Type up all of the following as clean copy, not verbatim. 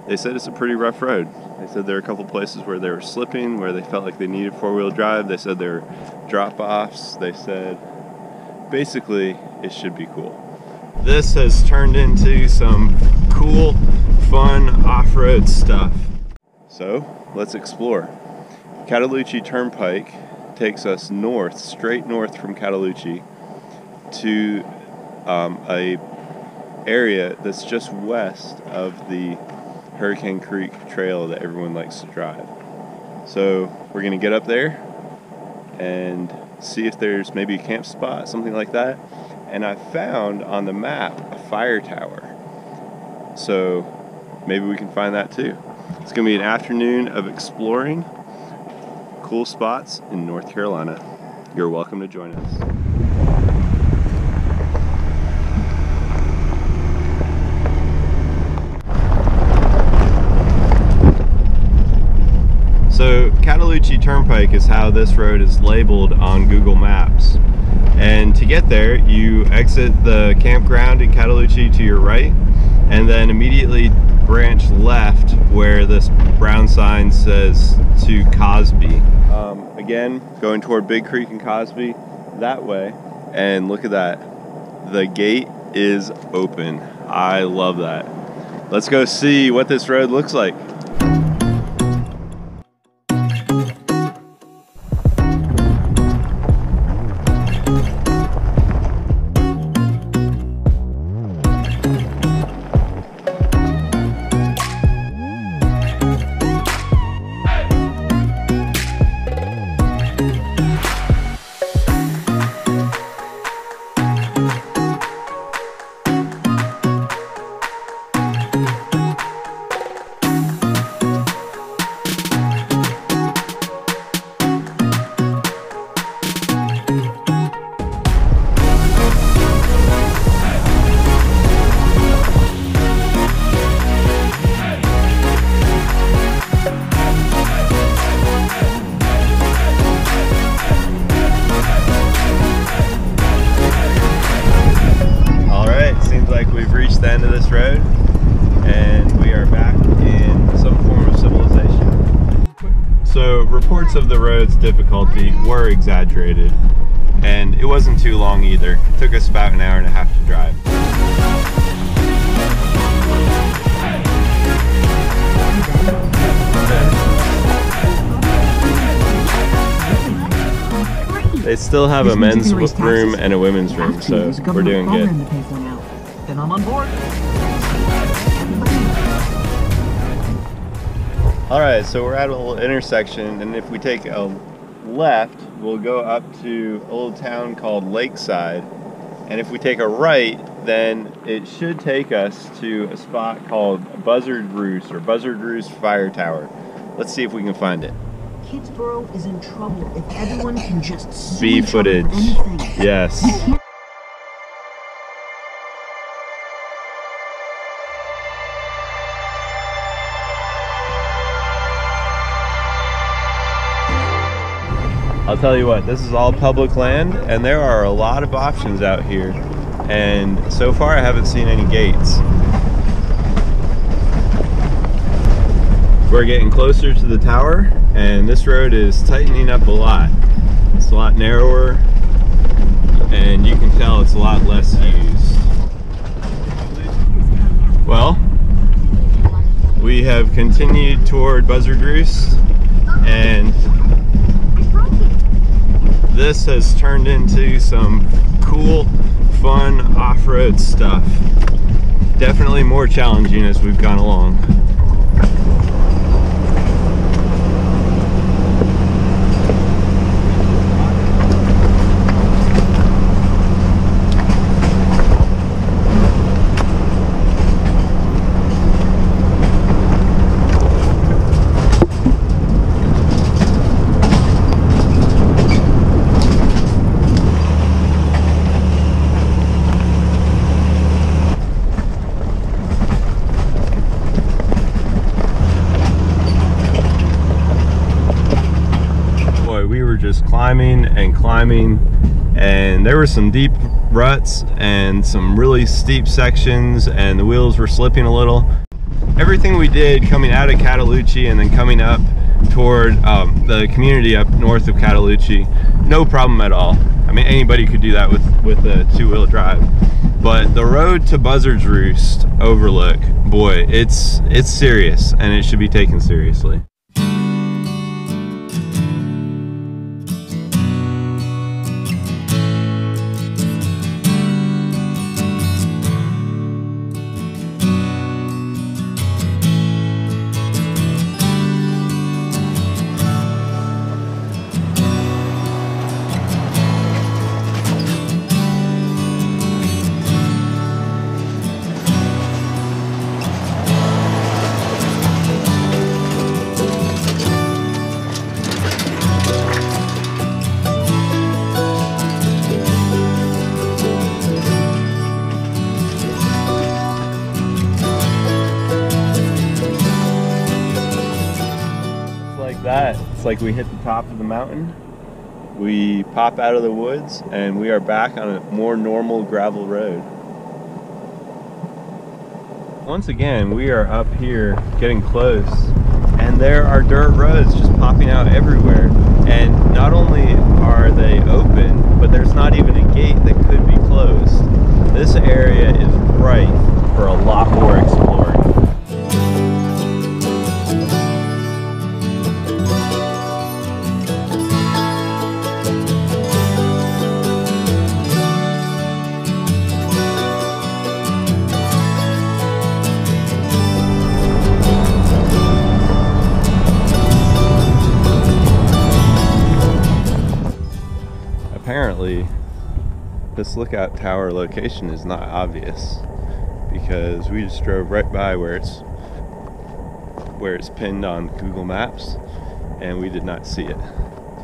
they said it's a pretty rough road. They said there are a couple places where they were slipping, where they felt like they needed four-wheel drive. They said there were drop-offs. They said basically it should be cool. This has turned into some cool, fun off-road stuff. So let's explore. Cataloochee Turnpike takes us north, straight north from Cataloochee, to a area that's just west of the Hurricane Creek Trail that everyone likes to drive. So we're gonna get up there and see if there's maybe a camp spot, something like that. And I found on the map a fire tower. So maybe we can find that too. It's gonna be an afternoon of exploring cool spots in North Carolina. You're welcome to join us. So Cataloochee Turnpike is how this road is labeled on Google Maps. And to get there, you exit the campground in Cataloochee to your right, and then immediately branch left where this brown sign says to Cosby. Again, going toward Big Creek and Cosby that way, and look at that. The gate is open. I love that. Let's go see what this road looks like. The end of this road, and we are back in some form of civilization. So reports of the road's difficulty were exaggerated, and it wasn't too long either. It took us about an hour and a half to drive. They still have a men's room and a women's room, so we're doing good. Then I'm on board. Alright, so we're at a little intersection, and if we take a left, we'll go up to a little town called Lakeside. And if we take a right, then it should take us to a spot called Buzzard Roost, or Buzzard Roost Fire Tower. Let's see if we can find it. Kidsborough is in trouble if everyone can just B footage. Yes. I'll tell you what, this is all public land, and there are a lot of options out here, and so far I haven't seen any gates. We're getting closer to the tower, and this road is tightening up a lot. It's a lot narrower, and you can tell it's a lot less used. Well, we have continued toward Buzzard Roost, and this has turned into some cool, fun off-road stuff. Definitely more challenging as we've gone along. Just climbing and climbing, and there were some deep ruts and some really steep sections, and the wheels were slipping a little. everything we did coming out of Cataloochee and then coming up toward the community up north of Cataloochee, no problem at all. I mean, anybody could do that with a two-wheel drive. But the road to Buzzard Roost Overlook, boy, it's serious, and it should be taken seriously. It's like we hit the top of the mountain, we pop out of the woods, and we are back on a more normal gravel road. Once again, we are up here getting close, and there are dirt roads just popping out everywhere. And not only are they open, but there's not even a gate that could be closed. This area is ripe for a lot more exploring. Apparently, this lookout tower location is not obvious because we just drove right by where it's pinned on Google Maps, and we did not see it.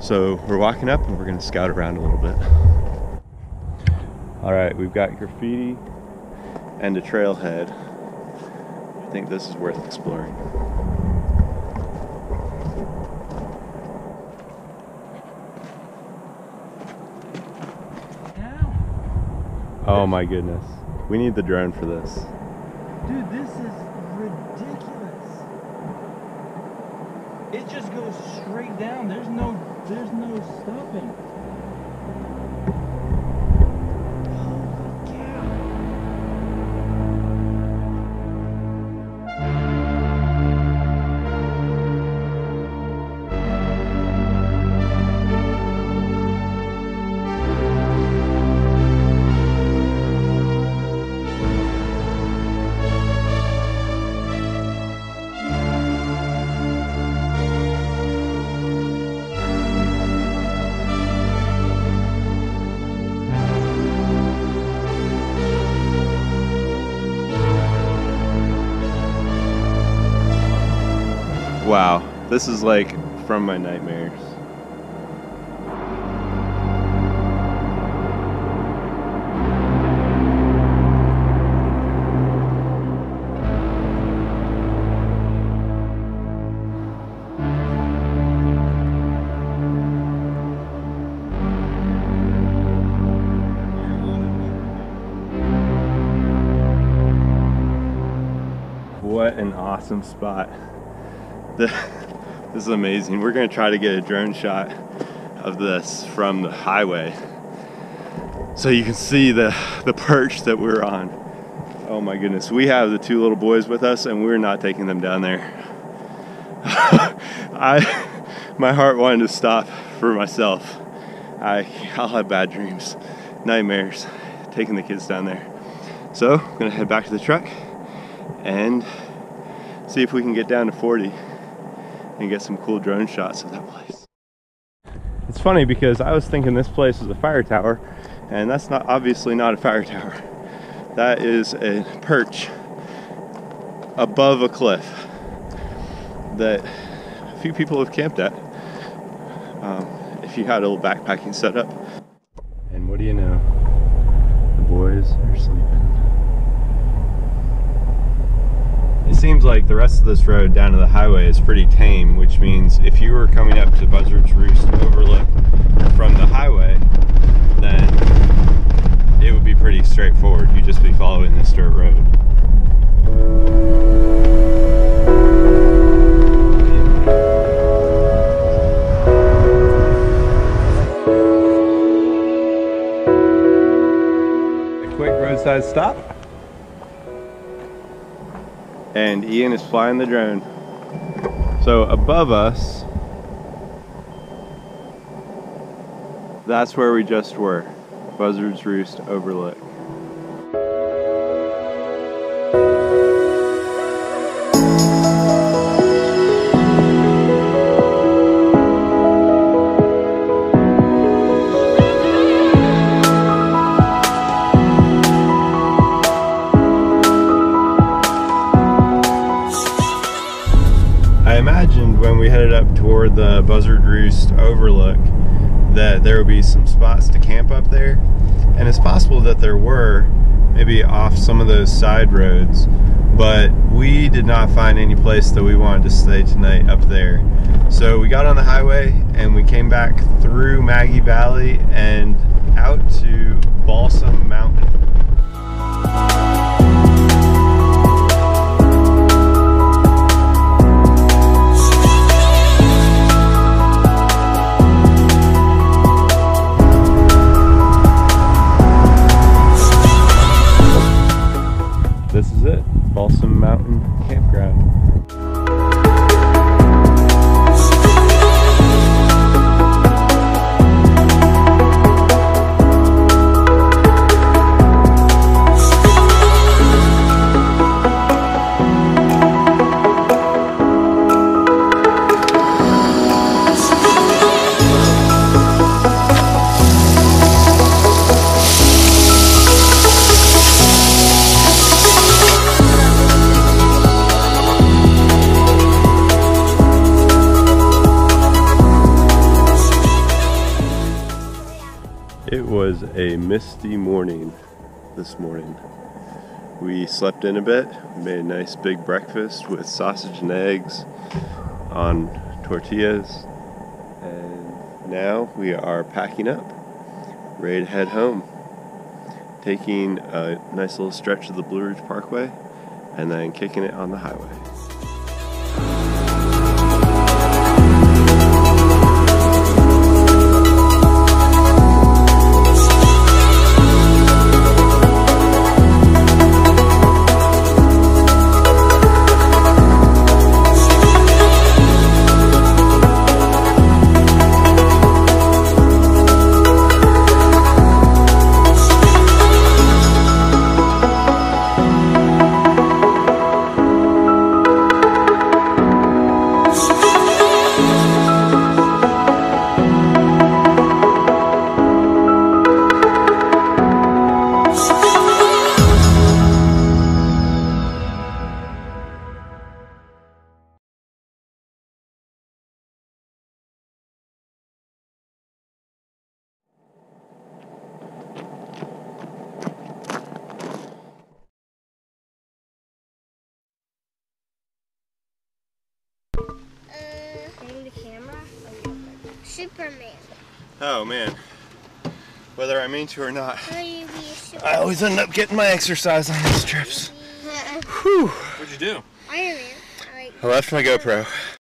So we're walking up and we're going to scout around a little bit. All right, we've got graffiti and a trailhead. I think this is worth exploring. Oh my goodness. We need the drone for this. Dude, this is ridiculous. It just goes straight down. There's no stopping. Holy cow. Wow, this is like from my nightmares. What an awesome spot. This is amazing. We're going to try to get a drone shot of this from the highway so you can see the perch that we're on. Oh my goodness. We have the two little boys with us and we're not taking them down there. My heart wanted to stop for myself. I'll have bad dreams, nightmares, taking the kids down there. So I'm going to head back to the truck and see if we can get down to 40 and get some cool drone shots of that place. It's funny because I was thinking this place is a fire tower, and that's obviously not a fire tower. That is a perch above a cliff that a few people have camped at if you had a little backpacking setup. And what do you know? The boys are sleeping. It seems like the rest of this road down to the highway is pretty tame, which means if you were coming up to Buzzard Roost Overlook from the highway, then it would be pretty straightforward. You'd just be following this dirt road. exercise stop. And Ian is flying the drone. So above us, that's where we just were. Buzzard Roost Overlook. I imagined when we headed up toward the Buzzard Roost Overlook that there would be some spots to camp up there, and it's possible that there were, maybe off some of those side roads, but we did not find any place that we wanted to stay tonight up there. So we got on the highway and we came back through Maggie Valley and out to Balsam Mountain. This is it, Balsam Mountain Campground. It was a misty morning this morning. We slept in a bit, made a nice big breakfast with sausage and eggs on tortillas, and now we are packing up, ready to head home, taking a nice little stretch of the Blue Ridge Parkway and then kicking it on the highway. Superman. Oh man, whether I mean to or not, I always end up getting my exercise on these trips. Whew. What'd you do? Iron Man. I left my GoPro.